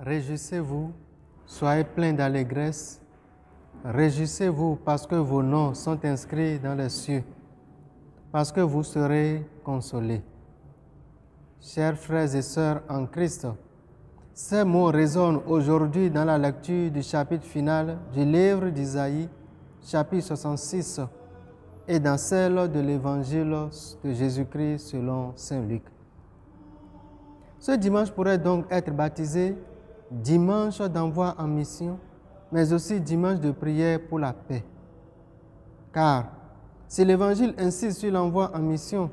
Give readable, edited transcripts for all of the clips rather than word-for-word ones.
Réjouissez-vous, soyez pleins d'allégresse. Réjouissez-vous parce que vos noms sont inscrits dans les cieux, parce que vous serez consolés. Chers frères et sœurs en Christ, ces mots résonnent aujourd'hui dans la lecture du chapitre final du livre d'Isaïe, chapitre 66, et dans celle de l'évangile de Jésus-Christ selon saint Luc. Ce dimanche pourrait donc être baptisé dimanche d'envoi en mission, mais aussi dimanche de prière pour la paix. Car si l'Évangile insiste sur l'envoi en mission,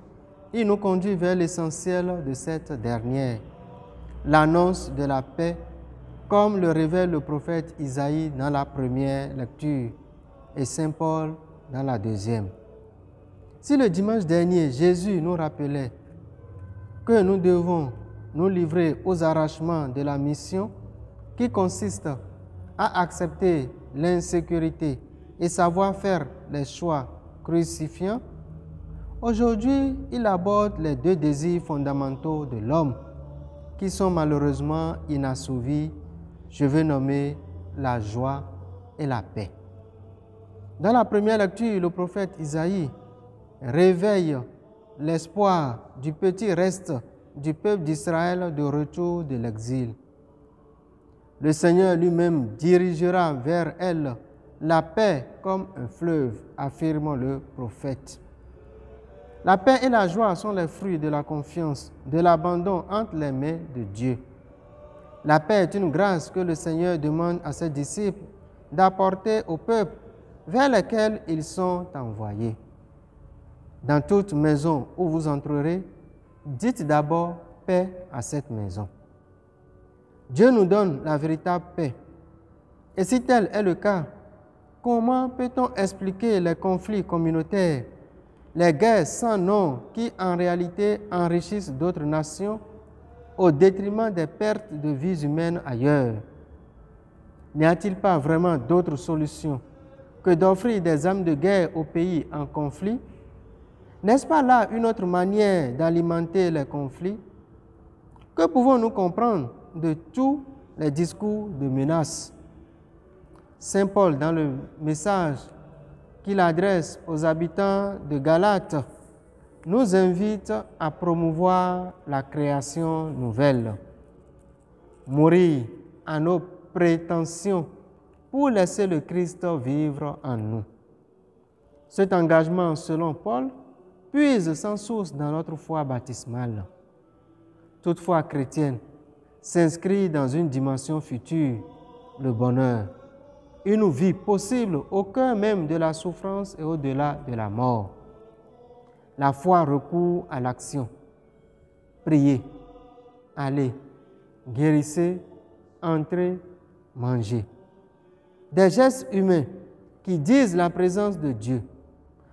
il nous conduit vers l'essentiel de cette dernière, l'annonce de la paix, comme le révèle le prophète Isaïe dans la première lecture et saint Paul dans la deuxième. Si le dimanche dernier, Jésus nous rappelait que nous devons nous livrer aux arrangements de la mission qui consiste à accepter l'insécurité et savoir faire les choix crucifiants, aujourd'hui, il aborde les deux désirs fondamentaux de l'homme qui sont malheureusement inassouvis. Je veux nommer la joie et la paix. Dans la première lecture, le prophète Isaïe réveille l'espoir du petit reste du peuple d'Israël de retour de l'exil. Le Seigneur lui-même dirigera vers elle la paix comme un fleuve, affirme le prophète. La paix et la joie sont les fruits de la confiance, de l'abandon entre les mains de Dieu. La paix est une grâce que le Seigneur demande à ses disciples d'apporter au peuple vers lequel ils sont envoyés. Dans toute maison où vous entrerez, dites d'abord paix à cette maison. Dieu nous donne la véritable paix. Et si tel est le cas, comment peut-on expliquer les conflits communautaires, les guerres sans nom qui en réalité enrichissent d'autres nations au détriment des pertes de vies humaines ailleurs? N'y a-t-il pas vraiment d'autres solutions que d'offrir des armes de guerre aux pays en conflit? N'est-ce pas là une autre manière d'alimenter les conflits? Que pouvons-nous comprendre de tous les discours de menaces? Saint Paul, dans le message qu'il adresse aux habitants de Galate, nous invite à promouvoir la création nouvelle, mourir à nos prétentions pour laisser le Christ vivre en nous. Cet engagement, selon Paul, puise sans source dans notre foi baptismale. Toute foi chrétienne s'inscrit dans une dimension future, le bonheur, une vie possible au cœur même de la souffrance et au-delà de la mort. La foi recourt à l'action. Priez, allez, guérissez, entrez, mangez. Des gestes humains qui disent la présence de Dieu.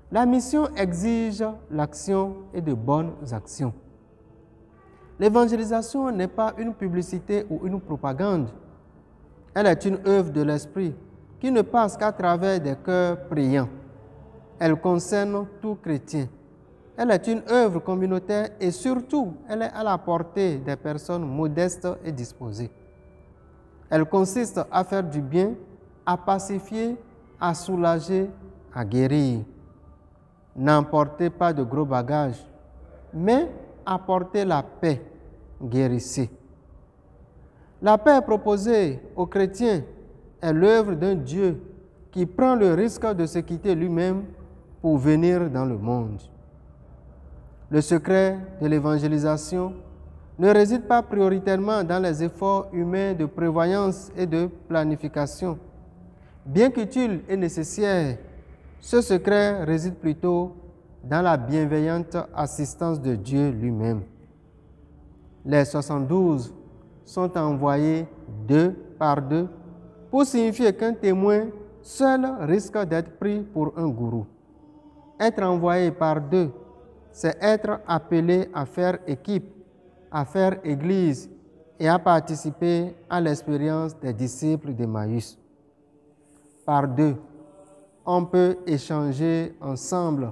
La mission exige l'action et de bonnes actions. L'évangélisation n'est pas une publicité ou une propagande. Elle est une œuvre de l'Esprit qui ne passe qu'à travers des cœurs priants. Elle concerne tout chrétien. Elle est une œuvre communautaire et surtout, elle est à la portée des personnes modestes et disposées. Elle consiste à faire du bien, à pacifier, à soulager, à guérir. N'emportez pas de gros bagages, mais apportez la paix, guérissez. La paix proposée aux chrétiens est l'œuvre d'un Dieu qui prend le risque de se quitter lui-même pour venir dans le monde. Le secret de l'évangélisation ne réside pas prioritairement dans les efforts humains de prévoyance et de planification. Bien qu'utile et nécessaire, ce secret réside plutôt dans la bienveillante assistance de Dieu lui-même. Les 72 sont envoyés deux par deux pour signifier qu'un témoin seul risque d'être pris pour un gourou. Être envoyé par deux, c'est être appelé à faire équipe, à faire église et à participer à l'expérience des disciples d'Emmaüs. Par deux, on peut échanger ensemble.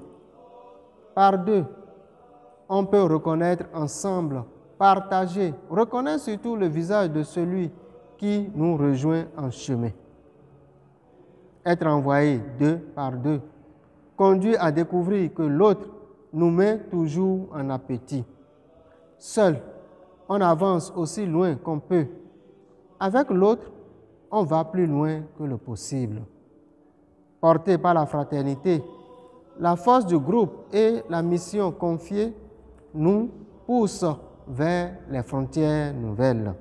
Par deux, on peut reconnaître ensemble, partager, reconnaître surtout le visage de celui qui nous rejoint en chemin. Être envoyé 2 par 2 conduit à découvrir que l'autre nous met toujours en appétit. Seul, on avance aussi loin qu'on peut. Avec l'autre, on va plus loin que le possible. Porté par la fraternité, la force du groupe et la mission confiée nous poussent vers les frontières nouvelles.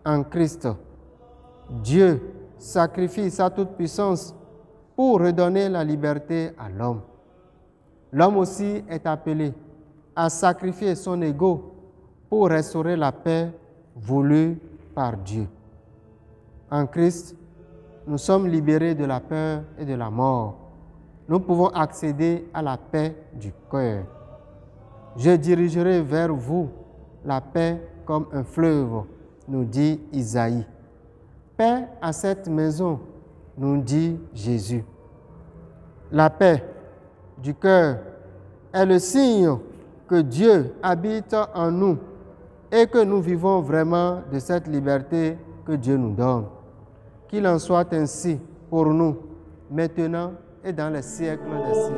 En Christ, Dieu sacrifie sa toute-puissance pour redonner la liberté à l'homme. L'homme aussi est appelé à sacrifier son ego pour restaurer la paix voulue par Dieu. En Christ, nous sommes libérés de la peur et de la mort. Nous pouvons accéder à la paix du cœur. Je dirigerai vers vous la paix comme un fleuve, nous dit Isaïe. Paix à cette maison, nous dit Jésus. La paix du cœur est le signe que Dieu habite en nous et que nous vivons vraiment de cette liberté que Dieu nous donne. Qu'il en soit ainsi pour nous, maintenant et dans les siècles des siècles.